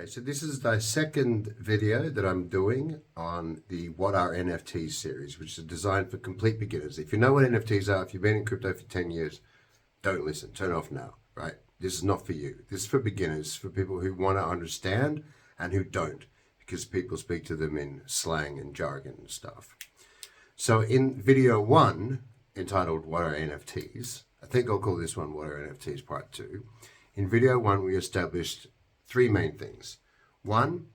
Okay, so this is the second video that I'm doing on the What Are NFTs series, which is designed for complete beginners. If you know what NFTs are, if you've been in crypto for 10 years, don't listen, turn off now, right? This is not for you. This is for beginners, for people who want to understand and who don't, because people speak to them in slang and jargon and stuff. So in video one, entitled What Are NFTs, I think I'll call this one What Are NFTs Part 2. In video one, we established three main things. One,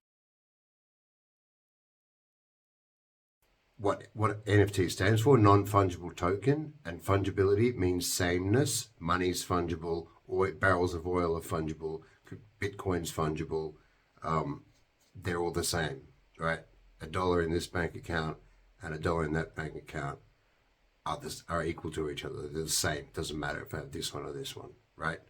what NFT stands for, non-fungible token, and fungibility means sameness. Money's fungible, barrels of oil are fungible, Bitcoin's fungible. They're all the same, right? $1 in this bank account and $1 in that bank account are equal to each other. They're the same. Doesn't matter if I have this one or this one, right?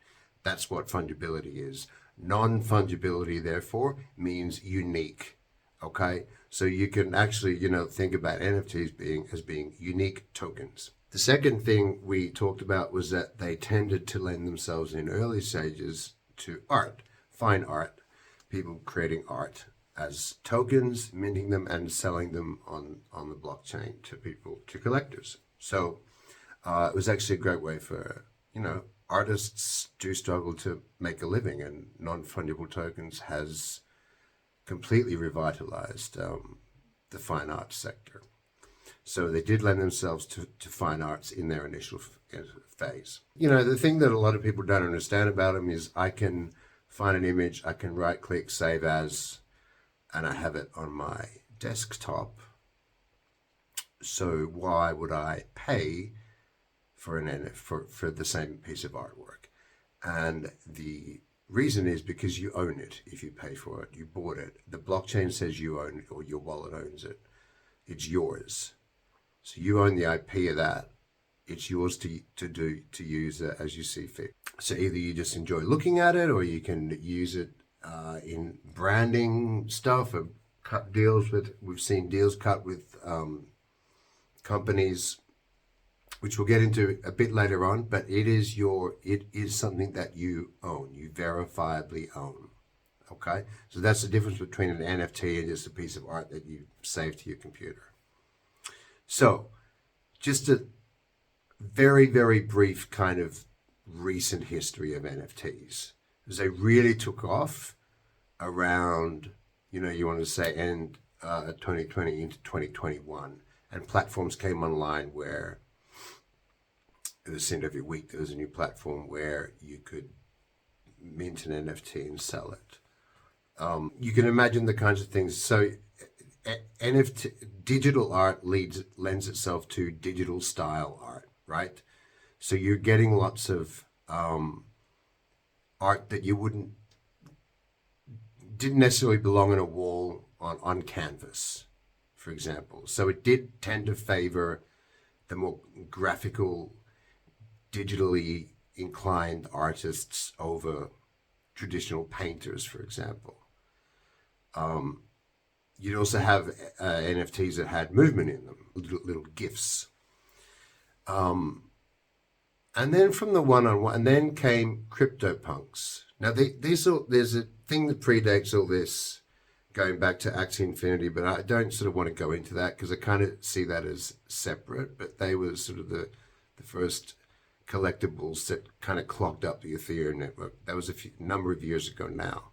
That's what fungibility is. Non-fungibility, therefore, means unique. Okay, so you can actually, think about NFTs as being unique tokens. The second thing we talked about was that they tended to lend themselves in early stages to art, fine art, people creating art as tokens, minting them and selling them on the blockchain to people, to collectors. So it was actually a great way for, artists do struggle to make a living, and non-fungible tokens has completely revitalized the fine arts sector. So they did lend themselves to fine arts in their initial phase. The thing that a lot of people don't understand about them is I can find an image, I can right click, save as, and I have it on my desktop. So why would I pay for the same piece of artwork? And the reason is because you own it. If you pay for it, you bought it. The blockchain says you own it, or your wallet owns it. It's yours. So you own the IP of that. It's yours to use as you see fit. So either you just enjoy looking at it, or you can use it in branding stuff, or cut deals with. We've seen deals cut with companies, which we'll get into a bit later on, but it is something that you own, you verifiably own. Okay, so that's the difference between an NFT and just a piece of art that you save to your computer. So just a very, very brief kind of recent history of NFTs, because they really took off around, you want to say end 2020 into 2021, and platforms came online where it was sent every week. There was a new platform where you could mint an NFT and sell it. You can imagine the kinds of things. So NFT, digital art lends itself to digital style art, right? So you're getting lots of art that you didn't necessarily belong on a wall on canvas, for example. So it did tend to favor the more graphical, digitally inclined artists over traditional painters, for example. You'd also have NFTs that had movement in them, little GIFs. And then from the one-on-one, and then came CryptoPunks. Now, there's a thing that predates all this, going back to Axie Infinity, but I don't sort of want to go into that because I kind of see that as separate. But they were sort of the first collectibles that kind of clogged up the Ethereum network. That was a number of years ago now.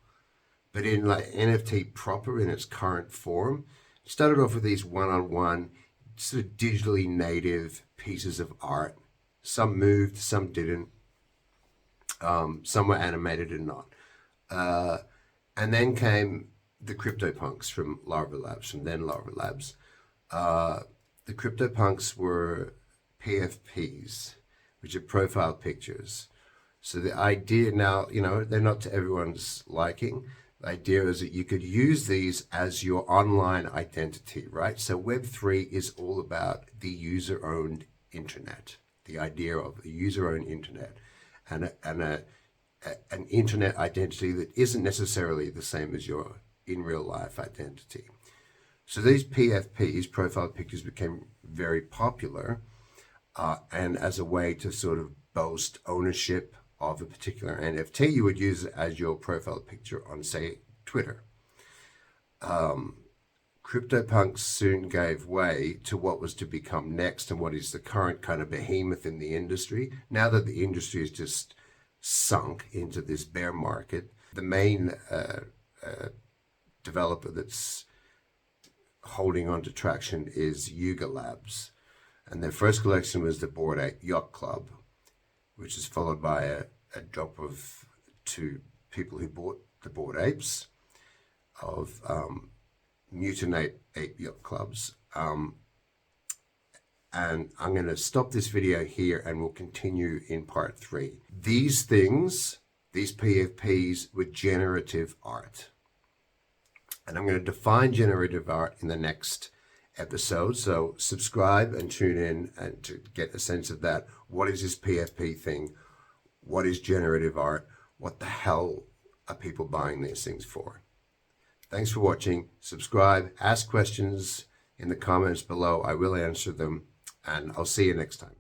But in like NFT proper, in its current form, it started off with these one-on-one, sort of digitally native pieces of art. Some moved, some didn't. Some were animated and not. And then came the CryptoPunks from Larva Labs, The CryptoPunks were PFPs, which are profile pictures. So the idea now, they're not to everyone's liking. The idea is that you could use these as your online identity, right? So Web3 is all about the user-owned internet, the idea of a user-owned internet, and an internet identity that isn't necessarily the same as your in real life identity. So these PFPs, profile pictures, became very popular, and as a way to sort of boast ownership of a particular NFT, you would use it as your profile picture on, say, Twitter. CryptoPunks soon gave way to what was to become next and what is the current kind of behemoth in the industry. Now that the industry is just sunk into this bear market, the main developer that's holding on to traction is Yuga Labs. And their first collection was the Bored Ape Yacht Club, which is followed by a drop of two people who bought the Bored Apes of Mutant Ape Yacht Clubs. And I'm going to stop this video here and we'll continue in part 3. These things, these PFPs, were generative art. And I'm going to define generative art in the next episode. So subscribe and tune in and to get a sense of that. What is this PFP thing? What is generative art? What the hell are people buying these things for? Thanks for watching. Subscribe, ask questions in the comments below. I will answer them, and I'll see you next time.